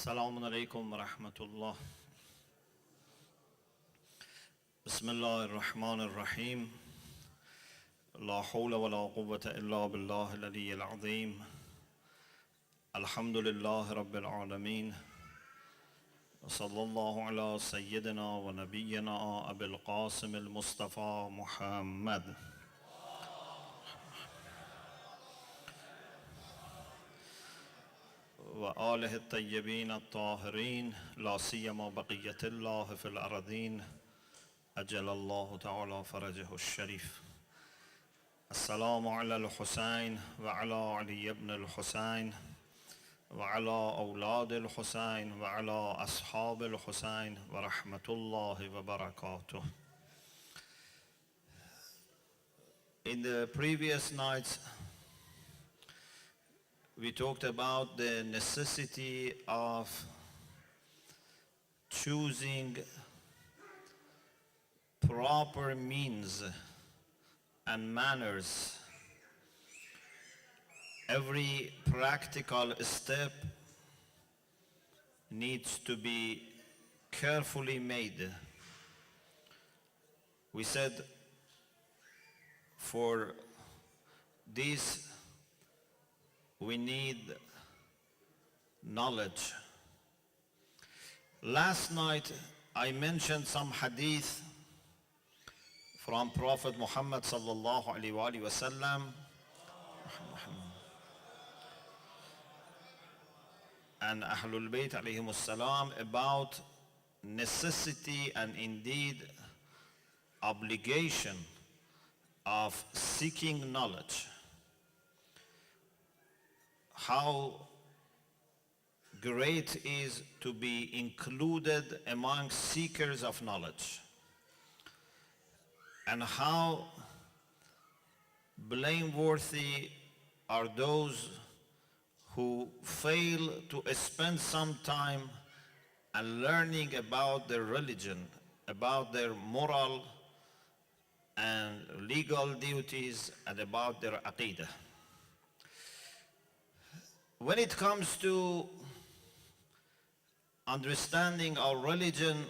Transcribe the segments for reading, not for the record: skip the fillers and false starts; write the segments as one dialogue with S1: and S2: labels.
S1: السلام عليكم ورحمة الله. بسم الله الرحمن الرحيم. لا حول ولا قوة إلا بالله العلي العظيم. الحمد لله رب العالمين. وصلى الله على سيدنا ونبينا أبي القاسم المصطفى محمد وآله الطيبين الطاهرين، لا سيما بقية الله في الأرضين، أجل الله تعالى فرجه الشريف. السلام على الحسين وعلى علي بن الحسين وعلى أولاد الحسين وعلى أصحاب الحسين ورحمة الله وبركاته. In the previous nights, we talked about the necessity of choosing proper means and manners. Every practical step needs to be carefully made. We said for this we need knowledge. Last night I mentioned some hadith from Prophet Muhammad sallallahu alaihi wasallam and Ahlul Bayt alayhimus salam about necessity and indeed obligation of seeking knowledge. How great is to be included among seekers of knowledge, and how blameworthy are those who fail to spend some time and learning about their religion, about their moral and legal duties, and about their aqidah. When it comes to understanding our religion,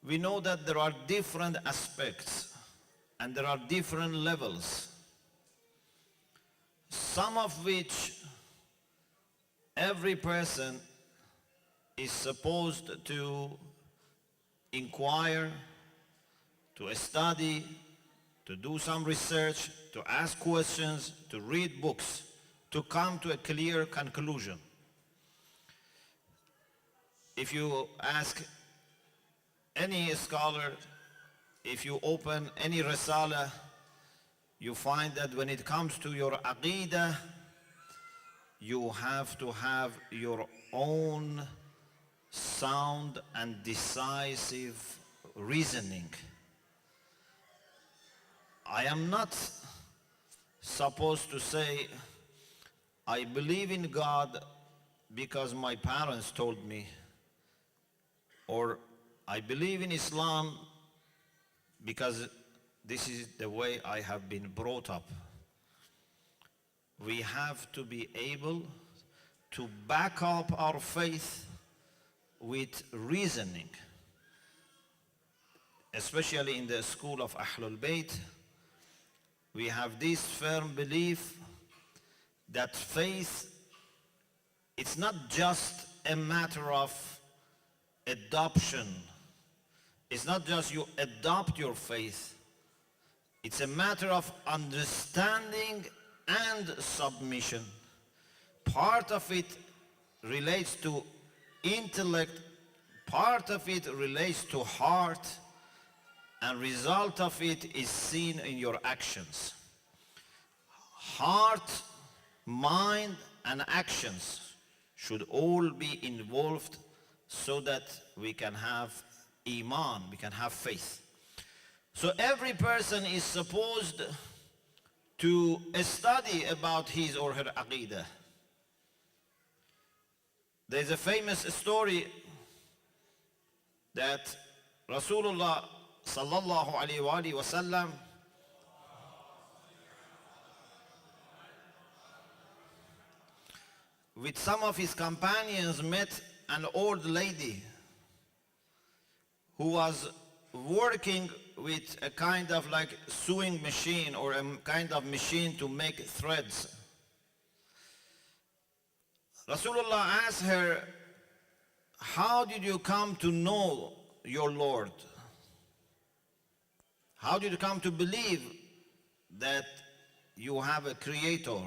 S1: we know that there are different aspects and there are different levels, some of which every person is supposed to inquire, to study, to do some research, to ask questions, to read books, to come to a clear conclusion. If you ask any scholar, if you open any risala, you find that when it comes to your aqidah, you have to have your own sound and decisive reasoning. I am not supposed to say, I believe in God because my parents told me, or I believe in Islam because this is the way I have been brought up. We have to be able to back up our faith with reasoning. Especially in the school of Ahlul Bayt, we have this firm belief that faith, it's not just a matter of adoption. It's not just you adopt your faith. It's a matter of understanding and submission. Part of it relates to intellect, part of it relates to heart, and result of it is seen in your actions. Heart, mind, and actions should all be involved so that we can have iman, we can have faith. So every person is supposed to study about his or her aqidah. There's a famous story that Rasulullah sallallahu alaihi wasallam with some of his companions, met an old lady who was working with a kind of like sewing machine or a kind of machine to make threads. Rasulullah asked her, how did you come to know your Lord? How did you come to believe that you have a creator?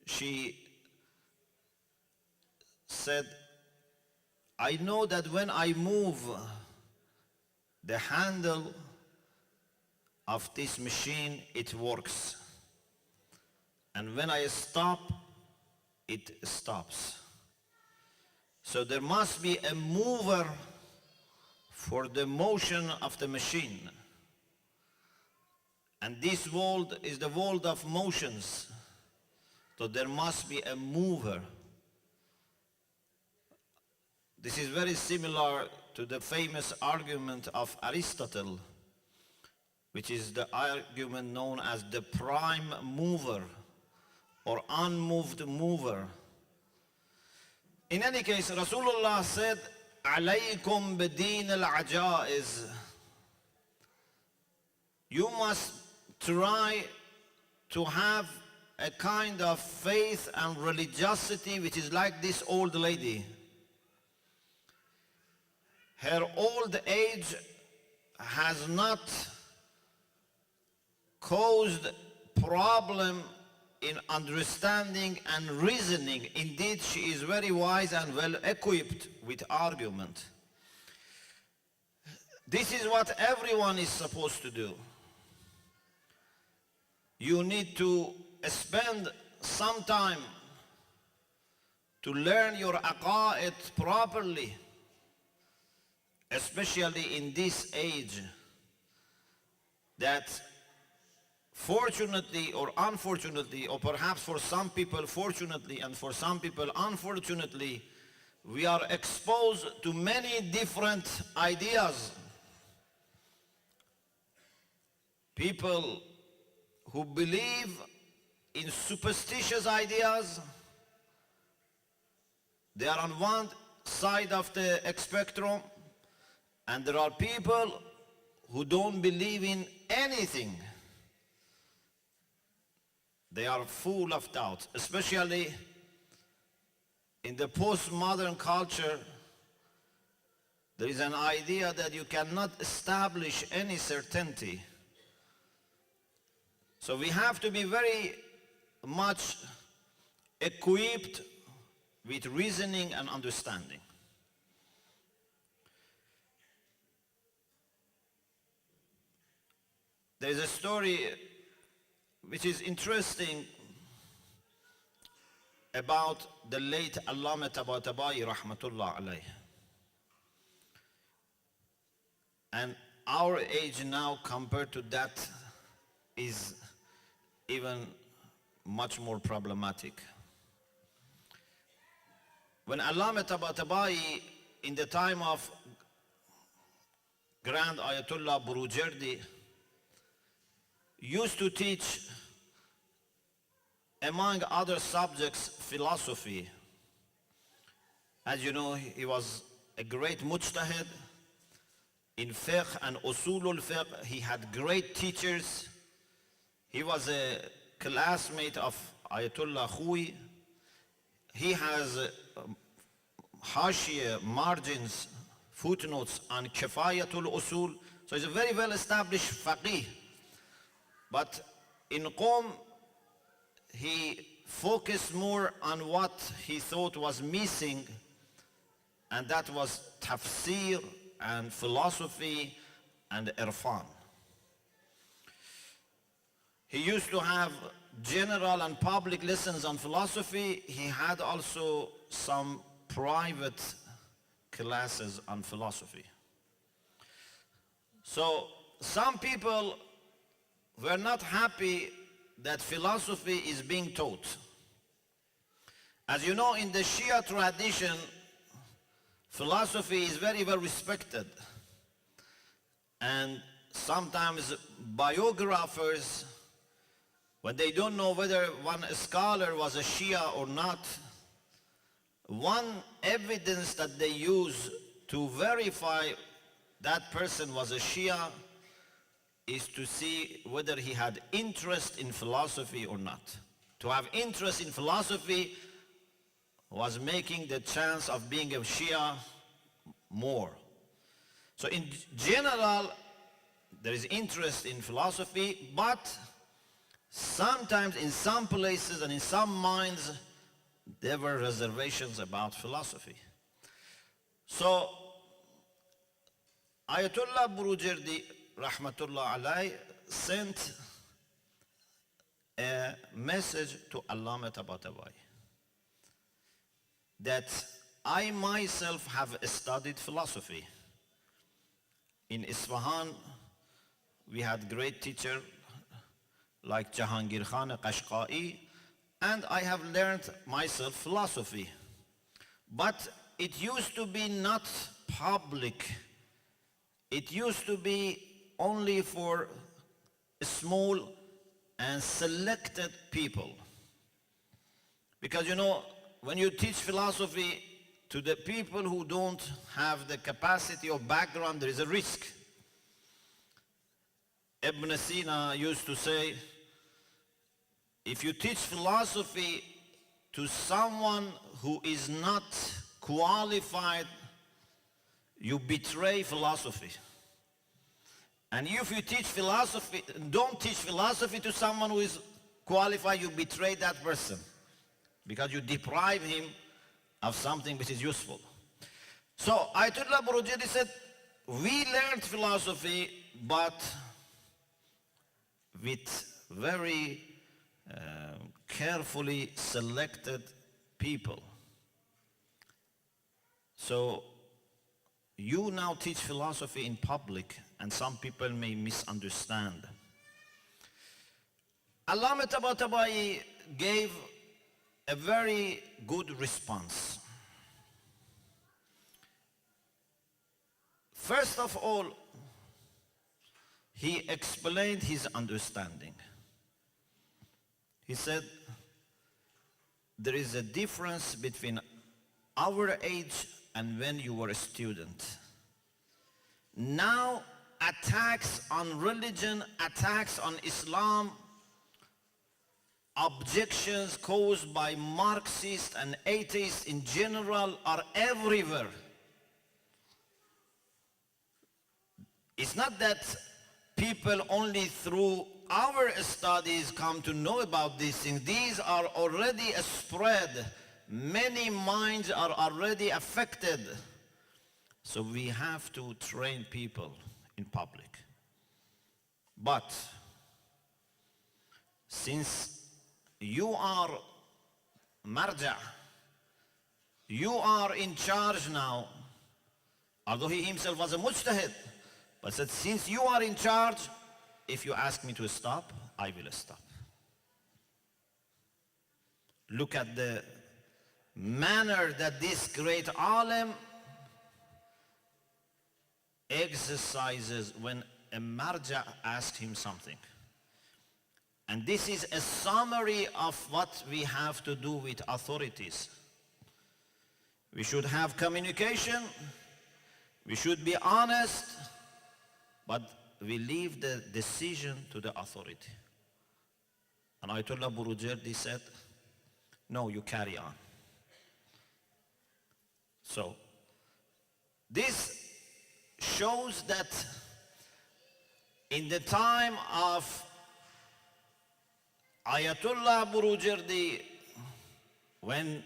S1: She said, I know that when I move the handle of this machine, it works. And when I stop, it stops. So there must be a mover for the motion of the machine. And this world is the world of motions. So there must be a mover. This is very similar to the famous argument of Aristotle, which is the argument known as the prime mover or unmoved mover. In any case, Rasulullah said, "Alaykum bideen al-ajaiz." You must try to have a kind of faith and religiosity which is like this old lady. Her old age has not caused problem in understanding and reasoning. Indeed, she is very wise and well equipped with argument. This is what everyone is supposed to do. You need to spend some time to learn your aqa'id properly, especially in this age that fortunately or unfortunately, or perhaps for some people fortunately and for some people unfortunately, we are exposed to many different ideas. People who believe in superstitious ideas, they are on one side of the spectrum, and there are people who don't believe in anything. They are full of doubt, especially in the postmodern culture. There is an idea that you cannot establish any certainty. So we have to be very much equipped with reasoning and understanding. There is a story which is interesting about the late Allama Tabatabai rahmatullah alayh. And our age now compared to that is even much more problematic. When Allama Tabatabai, in the time of Grand Ayatollah Burujerdi, used to teach, among other subjects, philosophy. As you know, he was a great mujtahid in fiqh and usulul fiqh. He had great teachers. He was a classmate of Ayatollah Khoui. He has hashiyah, margins, footnotes on Kifayatul Usul. So he's a very well established faqih. But in Qom, he focused more on what he thought was missing, and that was tafsir and philosophy and irfan. He used to have general and public lessons on philosophy. He had also some private classes on philosophy. So some people were not happy that philosophy is being taught. As you know, in the Shia tradition, philosophy is very well respected. And sometimes biographers when they don't know whether one scholar was a Shia or not, one evidence that they use to verify that person was a Shia is to see whether he had interest in philosophy or not. To have interest in philosophy was making the chance of being a Shia more. So in general, there is interest in philosophy, but sometimes in some places and in some minds, there were reservations about philosophy. So Ayatollah Burujerdi, rahmatullah alayh, sent a message to Allama Tabatabai that I myself have studied philosophy. In Isfahan, we had great teacher like Jahangir Khan Qashqai, and I have learned myself philosophy. But it used to be not public. It used to be only for small and selected people. Because you know, when you teach philosophy to the people who don't have the capacity or background, there is a risk. Ibn Sina used to say, if you teach philosophy to someone who is not qualified, you betray philosophy. And if you teach philosophy, don't teach philosophy to someone who is qualified, you betray that person, because you deprive him of something which is useful. So Ayatollah Burujerdi said, we learned philosophy, but with very carefully selected people. So you now teach philosophy in public, and some people may misunderstand. Allama Tabatabai gave a very good response. First of all, he explained his understanding. He said, there is a difference between our age and when you were a student. Now, attacks on religion, attacks on Islam, objections caused by Marxists and atheists in general are everywhere. It's not that people only through our studies come to know about these things. These are already spread. Many minds are already affected. So we have to train people in public. But since you are marja, you are in charge now, although he himself was a mujtahid, but said, since you are in charge, if you ask me to stop, I will stop. Look at the manner that this great alim exercises when a marja asks him something. And this is a summary of what we have to do with authorities. We should have communication, we should be honest, but we leave the decision to the authority. And Ayatollah Burujerdi said, no, you carry on. So, this shows that in the time of Ayatollah Burujerdi, when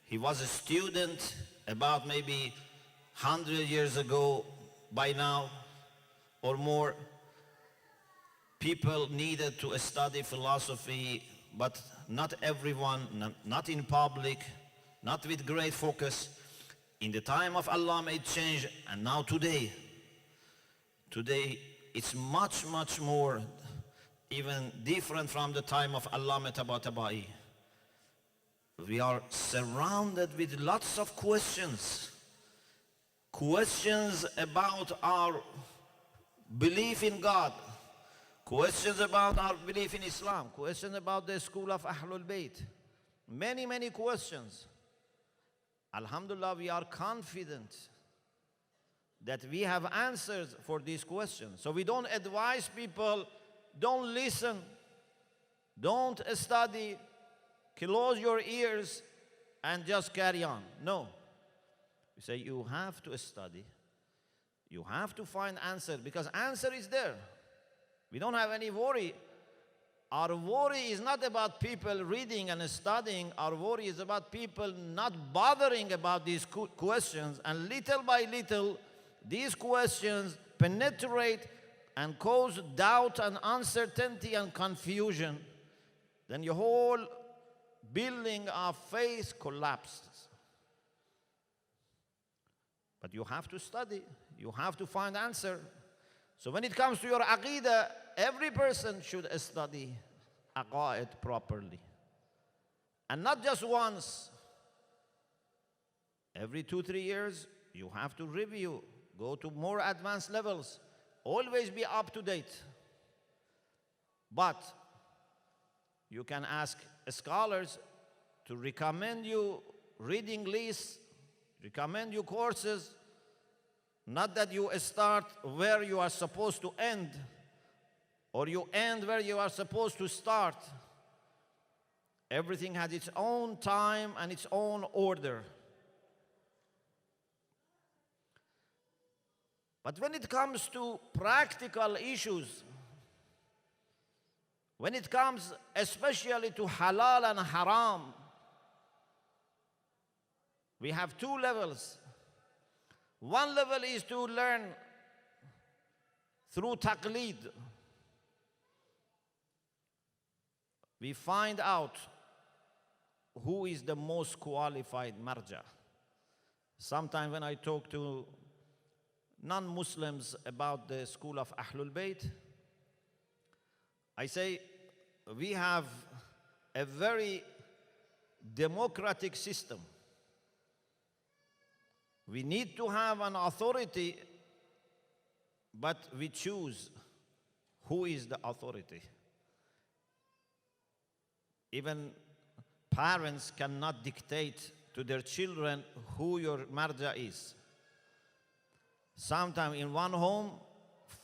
S1: he was a student, about maybe 100 years ago by now or more, people needed to study philosophy, but not everyone, not in public, not with great focus. In the time of Allama it changed, and now today it's much, much more even different from the time of Allama Tabatabai. We are surrounded with lots of questions. Questions about our belief in God. questions about our belief in Islam, questions about the school of Ahlul Bayt, many, many questions. Alhamdulillah, we are confident that we have answers for these questions. So we don't advise people, don't listen, don't study, close your ears and just carry on. No. We say you have to study, you have to find answer, because answer is there. We don't have any worry. Our worry is not about people reading and studying. Our worry is about people not bothering about these questions, and little by little these questions penetrate and cause doubt and uncertainty and confusion. Then your whole building of faith collapses. But you have to study, you have to find answer. So when it comes to your aqidah, every person should study aqaid properly. And not just once. Every 2-3 years, you have to review, go to more advanced levels. Always be up to date. But you can ask scholars to recommend you reading lists, recommend you courses, not that you start where you are supposed to end, or you end where you are supposed to start. Everything has its own time and its own order. But when it comes to practical issues, when it comes especially to halal and haram, we have two levels. One level is to learn through taqleed. We find out who is the most qualified marja. Sometimes when I talk to non-Muslims about the school of Ahlul Bayt, I say we have a very democratic system. We need to have an authority, but we choose who is the authority. Even parents cannot dictate to their children who your marja is. Sometimes in one home,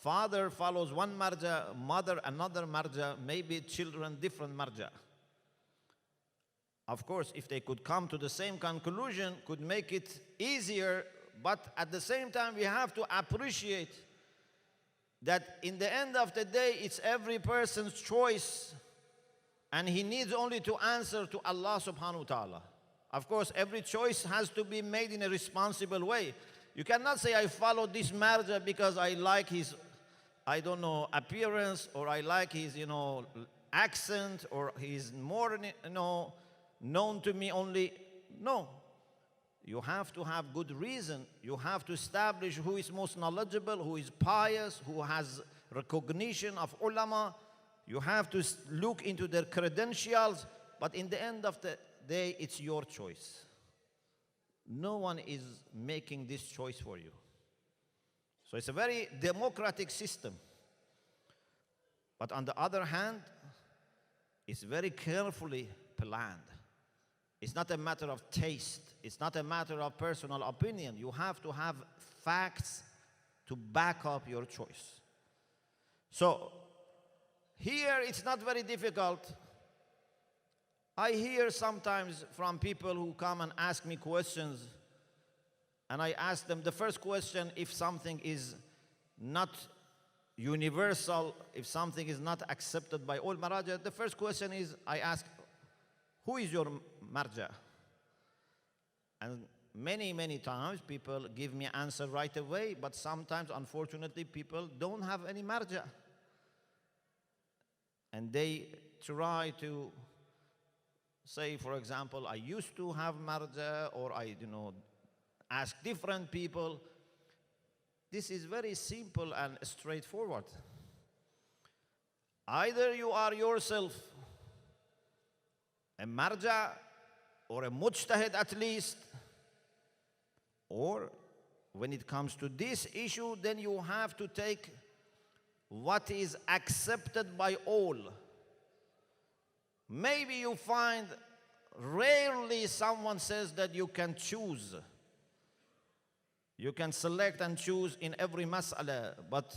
S1: father follows one marja, mother another marja, maybe children different marja. Of course, if they could come to the same conclusion, could make it easier, but at the same time, we have to appreciate that in the end of the day, it's every person's choice, and he needs only to answer to Allah subhanahu wa ta'ala. Of course, every choice has to be made in a responsible way. You cannot say, I follow this marja because I like his, I don't know, appearance, or I like his, accent, or he's more, known to me only. No. You have to have good reason. You have to establish who is most knowledgeable, who is pious, who has recognition of ulama. You have to look into their credentials, but in the end of the day, it's your choice. No one is making this choice for you. So it's a very democratic system. But on the other hand, it's very carefully planned. It's not a matter of taste. It's not a matter of personal opinion. You have to have facts to back up your choice. So here it's not very difficult. I hear sometimes from people who come and ask me questions, and I ask them the first question, if something is not universal, if something is not accepted by all maraja, the first question is, I ask, who is your marja? And many, many times people give me an answer right away, but sometimes, unfortunately, people don't have any marja. And they try to say, for example, I used to have marja, or I, ask different people. This is very simple and straightforward. Either you are yourself a marja or a mujtahid at least, or when it comes to this issue, then you have to take what is accepted by all. Maybe you find rarely someone says that you can choose. You can select and choose in every mas'ala. But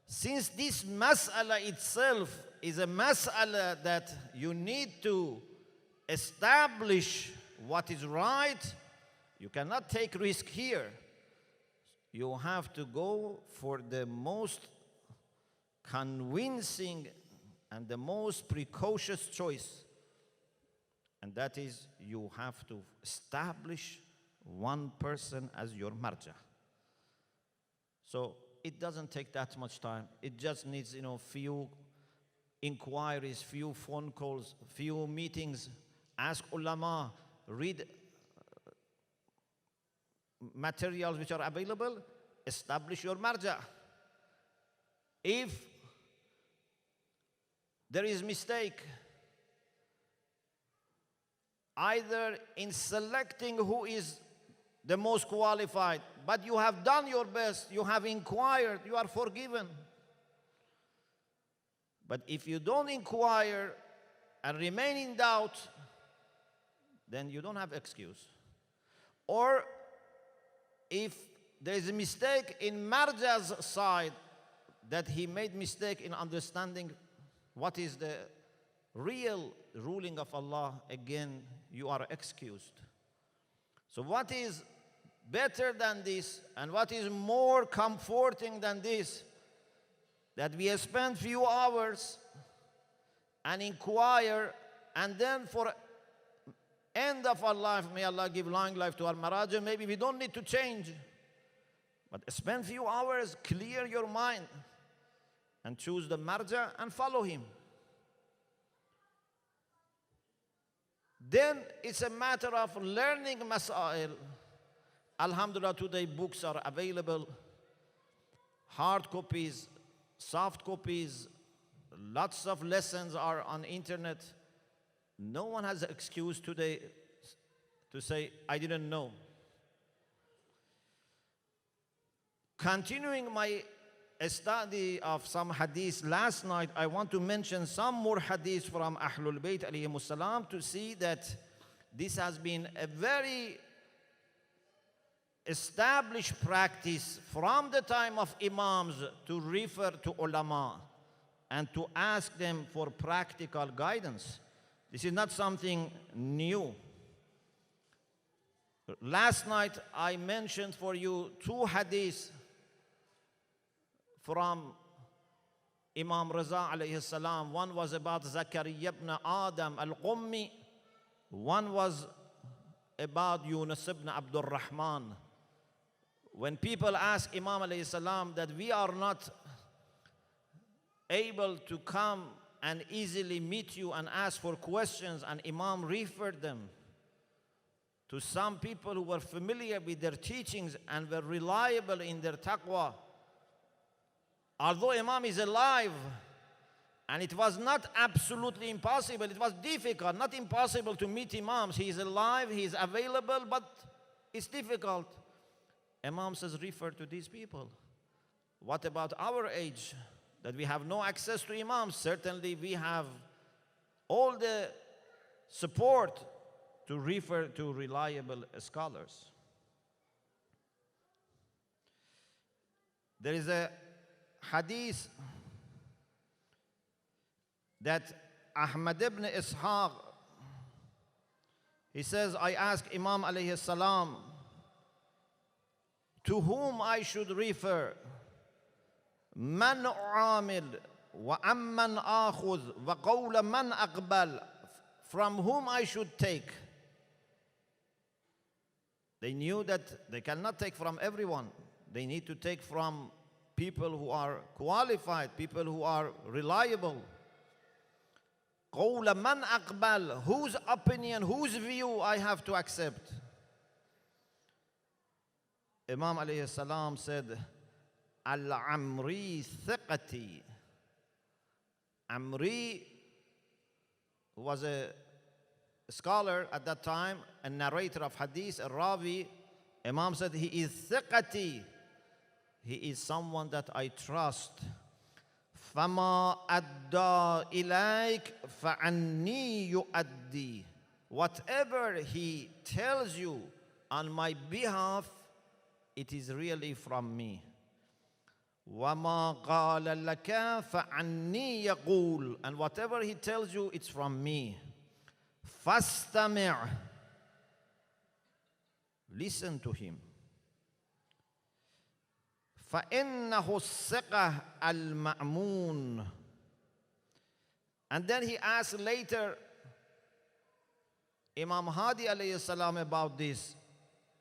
S1: since this mas'ala itself is a mas'ala that you need to establish what is right, you cannot take risk here. You have to go for the most convincing and the most precocious choice. And that is, you have to establish one person as your marja. So it doesn't take that much time. It just needs, few inquiries, few phone calls, few meetings. Ask ulama, read materials which are available, establish your marja. If there is mistake, either in selecting who is the most qualified, but you have done your best, you have inquired, you are forgiven. But if you don't inquire and remain in doubt, then you don't have excuse. Or if there is a mistake in marja's side, that he made mistake in understanding what is the real ruling of Allah, again, you are excused. So what is better than this, and what is more comforting than this, that we spend few hours and inquire, and then for end of our life, may Allah give long life to our maraja, maybe we don't need to change, but spend few hours, clear your mind, and choose the marja and follow him. Then it's a matter of learning masail. Alhamdulillah, today books are available, hard copies, soft copies, lots of lessons are on internet. No one has an excuse today to say, I didn't know. Continuing my study of some hadith last night, I want to mention some more hadith from Ahlul Bayt alayhimus salam to see that this has been a very established practice from the time of Imams to refer to ulama and to ask them for practical guidance. This is not something new. Last night I mentioned for you two hadiths from Imam Raza alayhi salam. One was about Zakaria ibn Adam al-Qummi. One was about Yunus ibn Abdul Rahman. When people ask Imam alayhi salam that we are not able to come and easily meet you and ask for questions, and Imam referred them to some people who were familiar with their teachings and were reliable in their taqwa. Although Imam is alive, and it was not absolutely impossible, it was difficult, not impossible to meet Imams. He is alive, he is available, but it's difficult. Imam says, refer to these people. What about our age, that we have no access to Imams? Certainly we have all the support to refer to reliable scholars. There is a hadith that Ahmad ibn Ishaq, he says, I asked Imam alayhi salam, to whom I should refer? Man u'amil wa amman akhudh wa qawla man aqbal. From whom I should take? They knew that they cannot take from everyone. They need to take from people who are qualified, people who are reliable. Qawla man aqbal. Whose opinion, whose view I have to accept? Imam alayhi salam said, Al-Amri thiqati. Amri was a scholar at that time, a narrator of hadith, a ravi. Imam said, he is thiqati. He is someone that I trust. فَمَا أَدَّى إِلَيْكَ فَعَنِّي يُؤَدِّي. Whatever he tells you on my behalf, it is really from me. وَمَا قَالَ لَكَ فَعَنِّي يَقُولُ. And whatever he tells you, it's from me. فَاسْتَمِعْ. Listen to him. فَإِنَّهُ الثِّقَةُ الْمَأْمُونُ. And then he asked later Imam Hadi alayhi salam about this.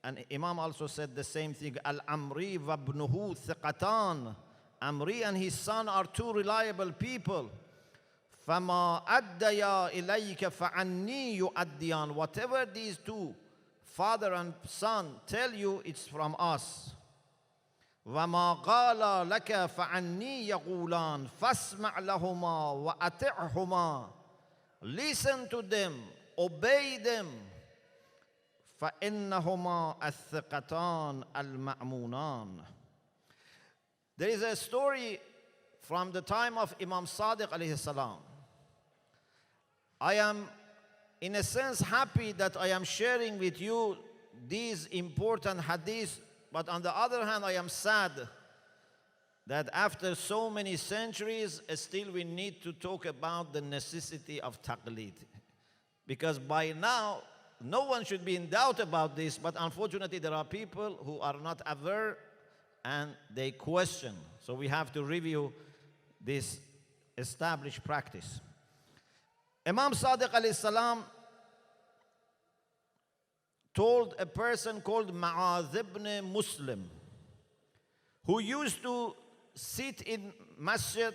S1: And Imam also said the same thing. Al-Amri vabnuhu thiqatan. Amri and his son are two reliable people. فَمَا أَدَّيَا إِلَيْكَ فَعَنِّي يُؤَدِّيَانِ. Whatever these two, father and son, tell you, it's from us. وَمَا قَالَ لَكَ فَعَنِّي يَقُولَانِ فَاسْمَعْ لَهُمَا وَأَطِعْهُمَا. Listen to them, obey them. فَإِنَّهُمَا الثِّقَتَانِ الْمَأْمُونَانِ. There is a story from the time of Imam Sadiq alayhi salam. I am, in a sense, happy that I am sharing with you these important hadiths, but on the other hand, I am sad that after so many centuries, still we need to talk about the necessity of taqlid. Because by now, no one should be in doubt about this, but unfortunately there are people who are not aware and they question. So we have to review this established practice. Imam Sadiq alayhi salam told a person called Ma'adh ibn Muslim, who used to sit in masjid,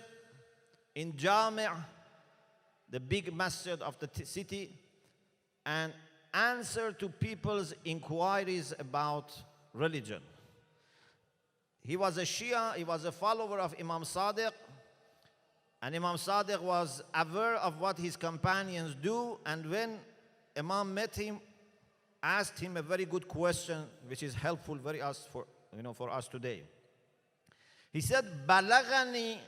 S1: in Jami', the big masjid of the city, and answer to people's inquiries about religion. He was a Shia, he was a follower of Imam Sadiq, and Imam Sadiq was aware of what his companions do, and when Imam met him, asked him a very good question, which is helpful for us today. He said, "Balagani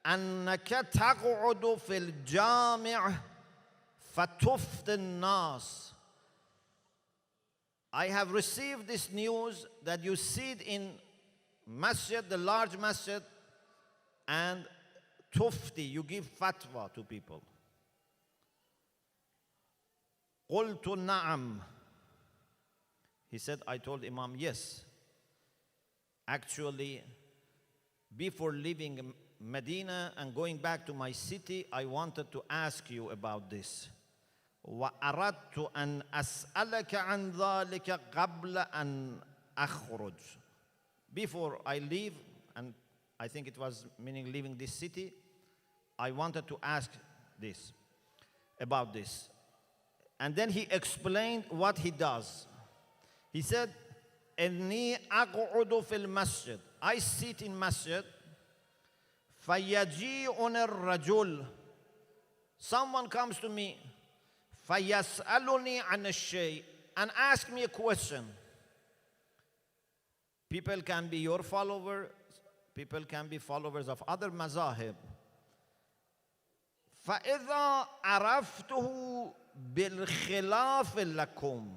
S1: annaka taq'udu fil jami' fatufti an-nas." I have received this news that you sit in masjid, the large masjid, and tufti, you give fatwa to people. Qultu na'am. He said, I told Imam, yes. Actually, before leaving Medina and going back to my city, I wanted to ask you about this. وَأَرَدْتُ أَنْ أَسْأَلَكَ عَنْ ذَلِكَ قَبْلَ أَنْ أَخْرُجْ. Before I leave, and I think it was meaning leaving this city, I wanted to ask this, about this. And then he explained what he does. He said, إِنِّي أَقْعُدُ فِي الْمَسْجِدِ. I sit in masjid, فَيَجِيءُنِ الرَّجُلُ. Someone comes to me, فَيَسْأَلُنِي عَنَ الشَّيْءِ, and ask me a question. People can be your followers, people can be followers of other mazahib. فَإِذَا عَرَفْتُهُ بِالْخِلَافِ لَكُمْ.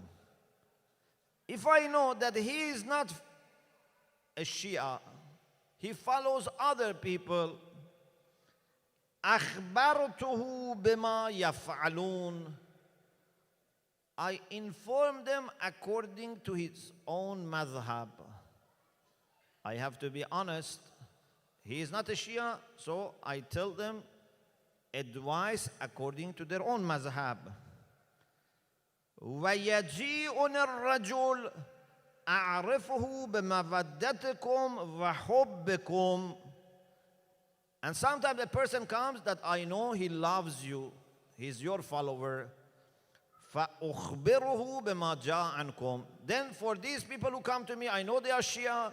S1: If I know that he is not a Shia, he follows other people, أَخْبَرْتُهُ بِمَا يَفْعَلُونَ. I inform them according to his own madhab. I have to be honest, he is not a Shia, so I tell them advice according to their own mazhab. وَيَجِيءُنِ الرَّجُلُ أَعْرِفُهُ بِمَوَدَّتِكُمْ وَحُبِّكُمْ. And sometimes a person comes that I know he loves you, he's your follower. فَأُخْبِرُهُ بِمَا جَاءَ عَنْكُمْ. Then for these people who come to me, I know they are Shia,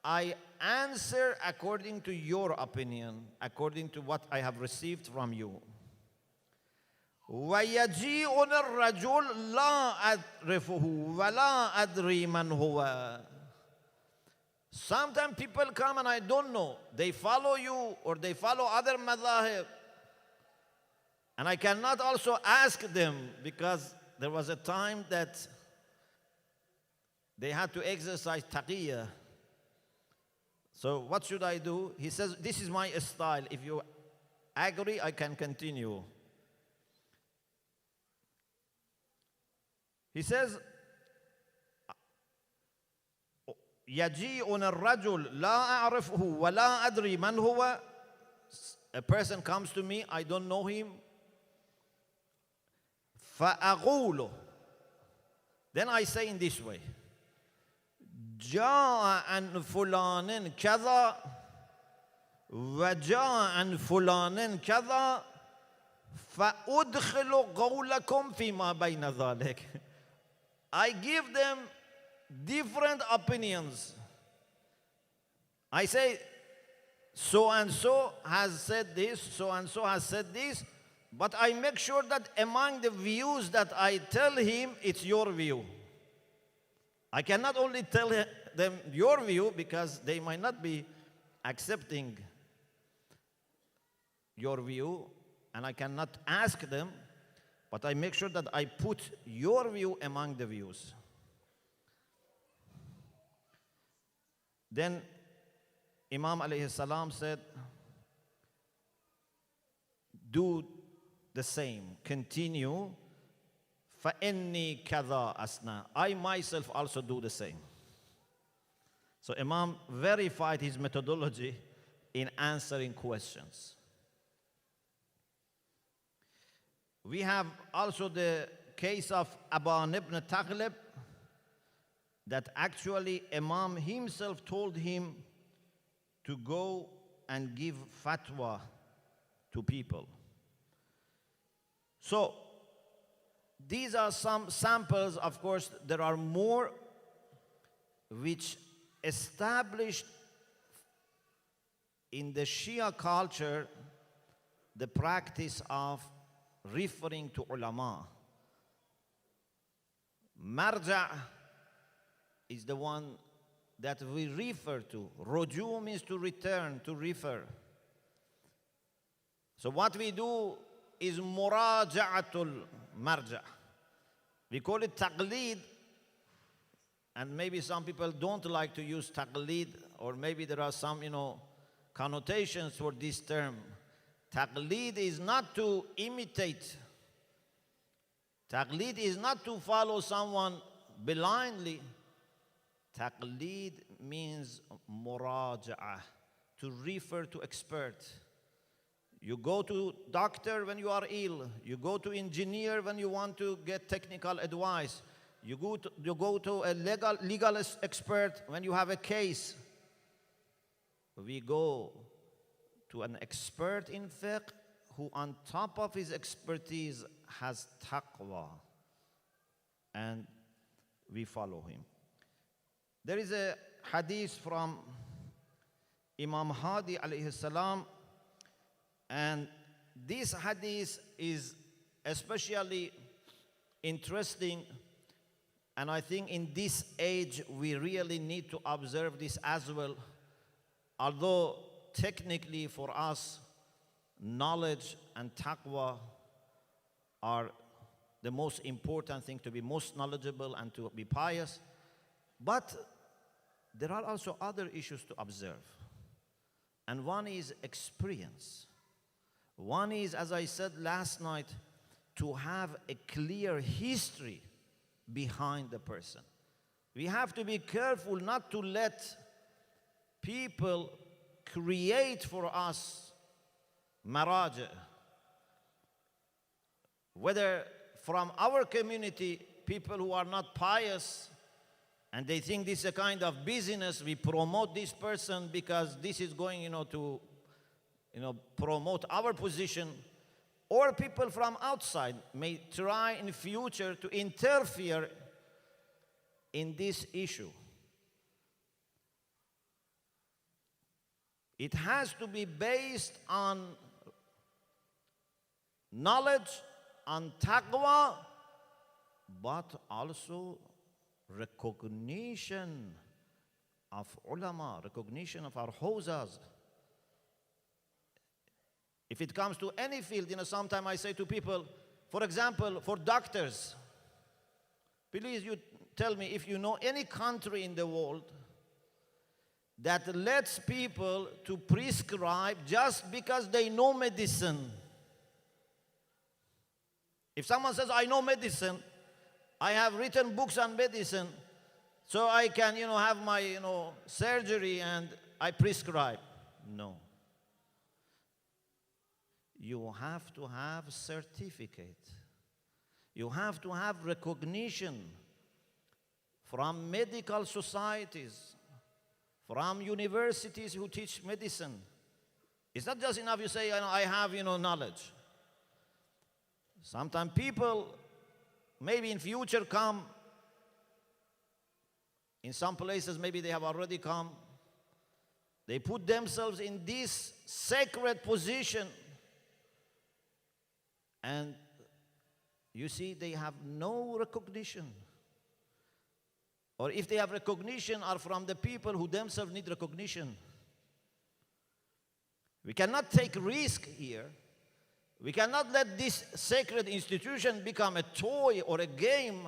S1: I answer according to your opinion, according to what I have received from you. وَيَجِيءُنِ الرَّجُلُ لَا أَعْرِفُهُ وَلَا أَدْرِي مَنْ هُوَ. Sometimes people come and I don't know. They follow you or they follow other madhahib. And I cannot also ask them because there was a time that they had to exercise taqiyya. So what should I do? He says, this is my style. If you agree, I can continue. He says, يجيء الرجل لا أعرفه ولا أدري من هو. A person comes to me, I don't know him. فأقول. Then I say in this way. جاء عن فلان كذا وجاء عن فلان كذا فأدخل قولكم فيما بين ذلك. I give them different opinions. I say, so and so has said this, so and so has said this, but I make sure that among the views that I tell him, it's your view. I cannot only tell them your view because they might not be accepting your view, and I cannot ask them, but I make sure that I put your view among the views. Then Imam alayhi salam said, do the same, continue. فَإِنِّي كَذَا أَسْنَا. I myself also do the same. So Imam verified his methodology in answering questions. We have also the case of Aban ibn Taghlib, that actually Imam himself told him to go and give fatwa to people. So these are some samples. Of course, there are more which established in the Shia culture the practice of referring to ulama. Marja' is the one that we refer to. Ruju' means to return, to refer. So what we do is muraja'atul marja'. We call it taqleed, and maybe some people don't like to use taqleed, or maybe there are some, connotations for this term. Taqleed is not to imitate. Taqleed is not to follow someone blindly. Taqleed means muraja'ah, to refer to expert. You go to doctor when you are ill. You go to engineer when you want to get technical advice. You go to a legal expert when you have a case. We go to an expert in fiqh who on top of his expertise has taqwa, and we follow him. There is a hadith from Imam Hadi alayhi salam, and this hadith is especially interesting, and I think in this age we really need to observe this as well. Although technically for us, knowledge and taqwa are the most important thing, to be most knowledgeable and to be pious. But there are also other issues to observe. And one is experience. One is, as I said last night, to have a clear history behind the person. We have to be careful not to let people create for us maraja. Whether from our community, people who are not pious, and they think this is a kind of business, we promote this person because this is going, to, promote our position. Or people from outside may try in the future to interfere in this issue. It has to be based on knowledge, on taqwa, but also recognition of ulama, recognition of our hawzas. If it comes to any field, sometimes I say to people, for example, for doctors, please you tell me if you know any country in the world that lets people to prescribe just because they know medicine. If someone says, I know medicine, I have written books on medicine, so I can, have my, surgery and I prescribe. No. You have to have certificate. You have to have recognition from medical societies, from universities who teach medicine. It's not just enough you say, I have, knowledge. Sometimes people, maybe in future come, in some places maybe they have already come, they put themselves in this sacred position, and you see they have no recognition. Or if they have recognition, are from the people who themselves need recognition. We cannot take risk here. We cannot let this sacred institution become a toy or a game.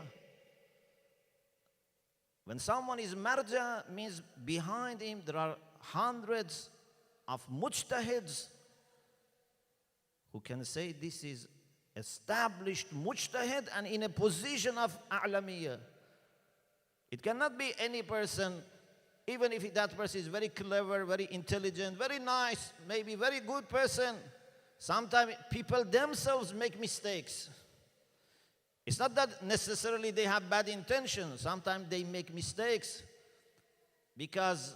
S1: When someone is marja, means behind him there are hundreds of mujtahids who can say this is established mujtahid and in a position of a'lamiyah. It cannot be any person, even if that person is very clever, very intelligent, very nice, maybe very good person. Sometimes people themselves make mistakes. It's not that necessarily they have bad intentions. Sometimes they make mistakes because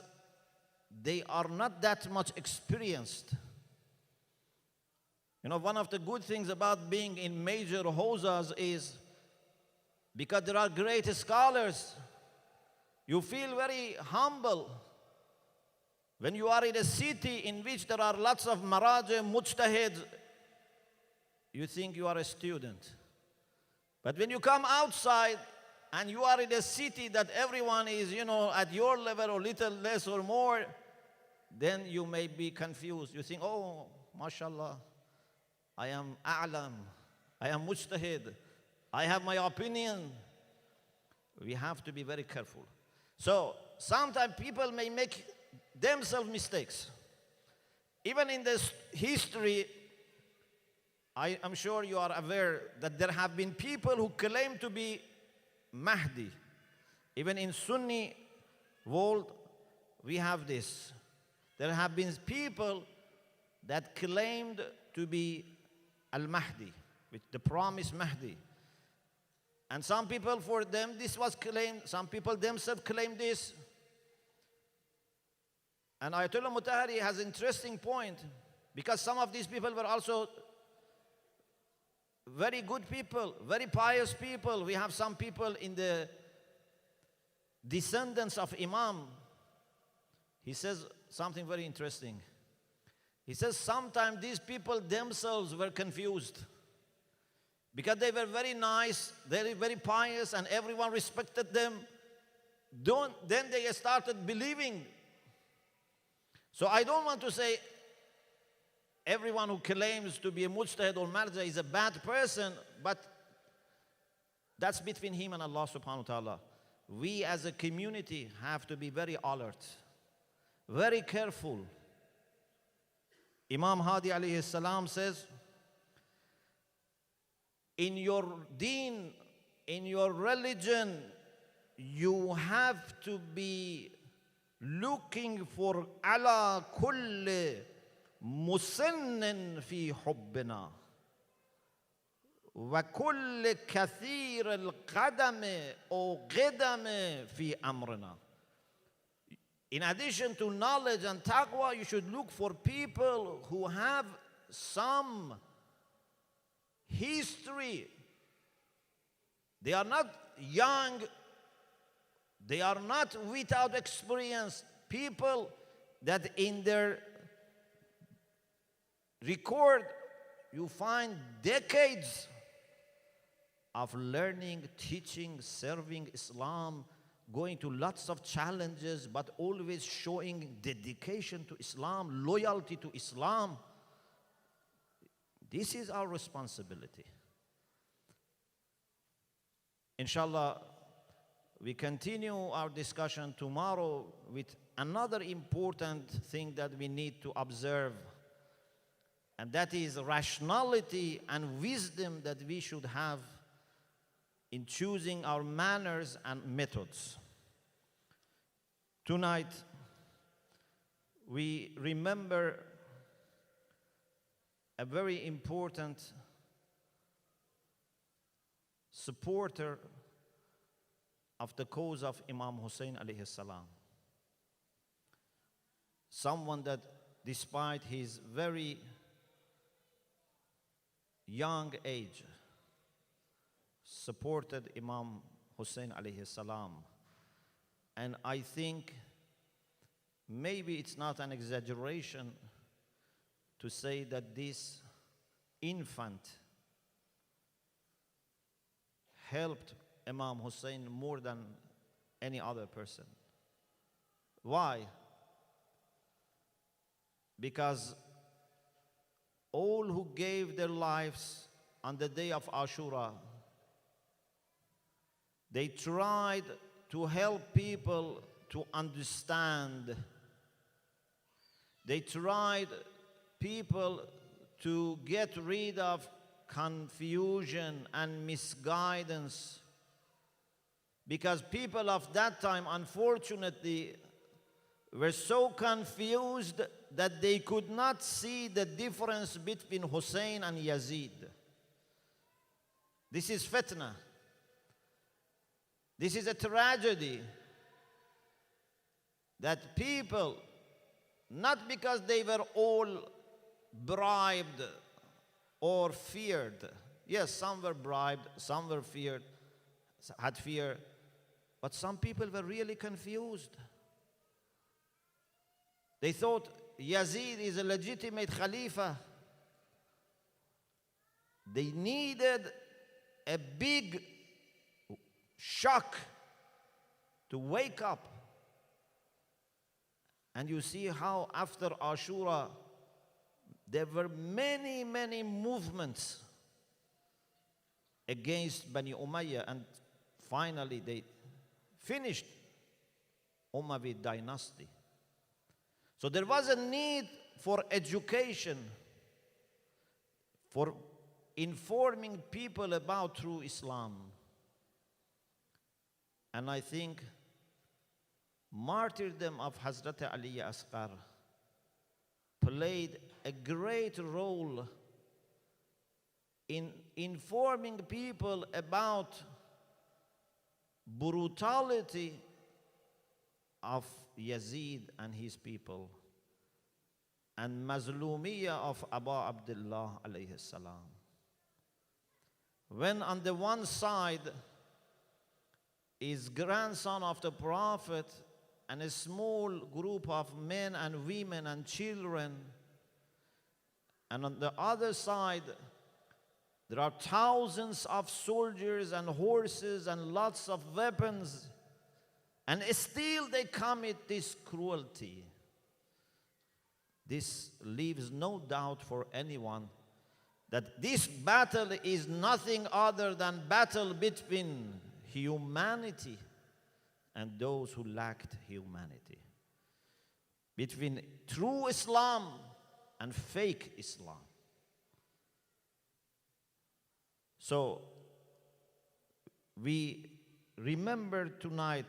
S1: they are not that much experienced. One of the good things about being in major hawzas is because there are great scholars, you feel very humble. When you are in a city in which there are lots of maraja, mujtahids, you think you are a student. But when you come outside and you are in a city that everyone is, at your level or little less or more, then you may be confused. You think, oh, mashallah, I am a'lam, I am mujtahid, I have my opinion. We have to be very careful. So sometimes people may make themselves mistakes. Even in this history, I am sure you are aware that there have been people who claim to be Mahdi. Even in Sunni world, we have this. There have been people that claimed to be Al-Mahdi, with the promised Mahdi. And some people, for them, this was claimed. Some people themselves claim this. And Ayatollah Mutahari has an interesting point, because some of these people were also very good people, very pious people. We have some people in the descendants of Imam. He says something very interesting. He says sometimes these people themselves were confused because they were very nice, very, very pious, and everyone respected them. Then they started believing. So I don't want to say everyone who claims to be a mujtahid or marja is a bad person, but that's between him and Allah subhanahu wa ta'ala. We as a community have to be very alert, very careful. Imam Hadi alayhi salam says, in your deen, in your religion, you have to be looking for ala kulli musannin fi hubbina wa kulli kathir al-qadam or qadam fi amrina. In addition to knowledge and taqwa, you should look for people who have some history. They are not young, they are not without experience. People that in their record you find decades of learning, teaching, serving Islam,
S2: going to lots of challenges, but always showing dedication to Islam, loyalty to Islam. This is our responsibility. Inshallah, we continue our discussion tomorrow with another important thing that we need to observe, and that is rationality and wisdom that we should have in choosing our manners and methods. Tonight, we remember a very important supporter of the cause of Imam Hussein alayhi salam. Someone that, despite his very young age, supported Imam Hussein alayhi salam. And I think maybe it's not an exaggeration to say that this infant helped Imam Hussein more than any other person. Why? Because all who gave their lives on the day of Ashura, they tried to help people to understand. They tried people to get rid of confusion and misguidance, because people of that time, unfortunately, were so confused that they could not see the difference between Hussein and Yazid. This is fitna. This is a tragedy that people, not because they were all bribed or feared. Yes, some were bribed, some were feared, had fear, but some people were really confused. They thought Yazid is a legitimate Khalifa. They needed a big shock to wake up. And you see how after Ashura, there were many, many movements against Bani Umayyah, and finally they finished Umayyad dynasty. So there was a need for education, for informing people about true Islam. And I think martyrdom of Hazrat Ali Asghar played a great role in informing people about brutality of Yazid and his people, and Mazlumiyya of Abu Abdullah alayhi salam. When on the one side is grandson of the Prophet and a small group of men and women and children, and on the other side there are thousands of soldiers and horses and lots of weapons, and still they commit this cruelty. This leaves no doubt for anyone that this battle is nothing other than battle between humanity and those who lacked humanity, between true Islam and fake Islam. So we remember tonight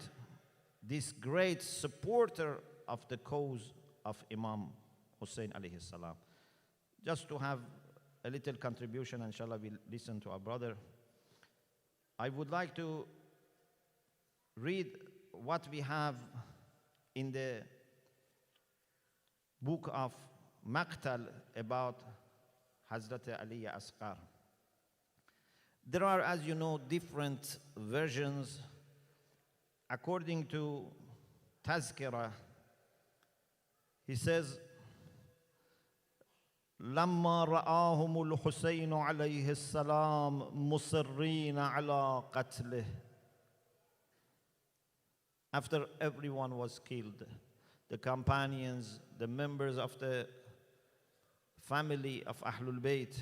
S2: this great supporter of the cause of Imam Hussein alayhi salam. Just to have a little contribution, inshallah we'll listen to our brother. I would like to read what we have in the book of Maqtal about Hazrat Ali Asghar. There are, as you know, different versions. According to Tazkirah, he says, لما رآهم الحسين عليه السلام مصرين على قتله after everyone was killed, the companions, the members of the family of Ahlul Bayt,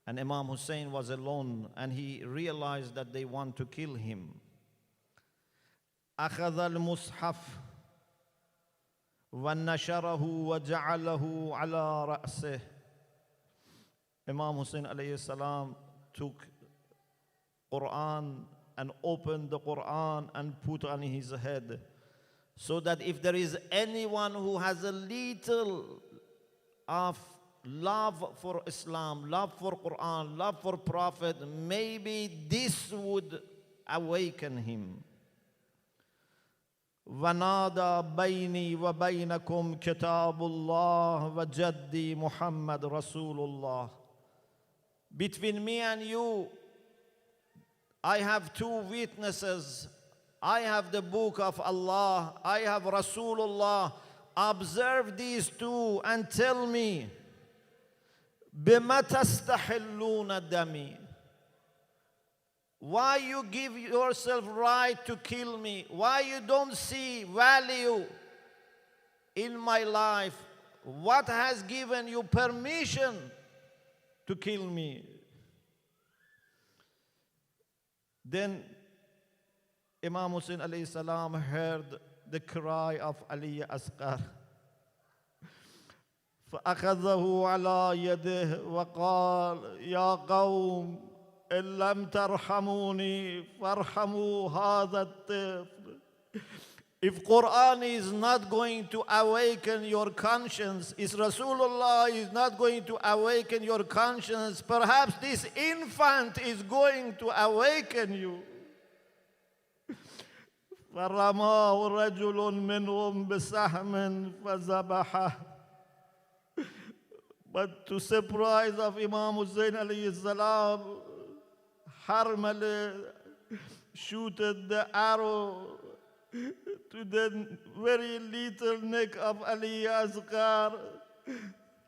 S2: and Imam Hussein was alone, and he realized that they want to kill him. أخذ المصحف ونشره وجعله على رأسه. Imam Hussein alayhi salam took Quran and opened the Quran and put on his head, so that if there is anyone who has a little of love for Islam, love for Quran, love for Prophet, maybe this would awaken him. وَنَادَى بَيْنِي وَبَيْنَكُمْ كِتَابُ اللَّهِ وَجَدِّي مُحَمَّدْ رَسُولُ اللَّهِ. Between me and you, I have two witnesses. I have the book of Allah, I have Rasulullah. Observe these two and tell me, بِمَ تَسْتَحِلُّونَ دَمِي. Why you give yourself right to kill me? Why you don't see value in my life? What has given you permission to kill me? Then Imam Hussein alayhi salam heard the cry of Ali Asghar. فأخذه على يده وقال يا قوم إن لم ترحموني فارحموا هذا الطفل. If Quran is not going to awaken your conscience, if Rasulullah is not going to awaken your conscience, perhaps this infant is going to awaken you. فرماه رجل منهم بسهم فذبحه. But to surprise of Imam Hussein alayhi salam, Harmal shooted the arrow to the very little neck of Ali Asghar,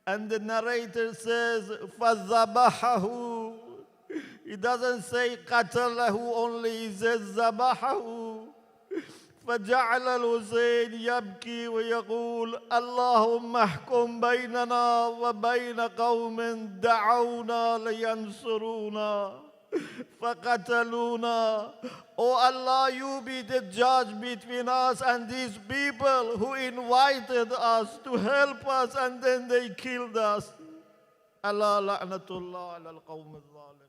S2: and the narrator says فَذَبَحَهُ. He doesn't say قَتَلَهُ only, he says ذَبَحَهُ. فجعل الحسين يبكي ويقول اللهم احكم بيننا وبين قوم دعونا لينصرونا فقتلونا. Oh Allah, you be the judge between us and these people who invited us to help us, and then they killed us. Allah la'natullah ala al-qawm al-zalim.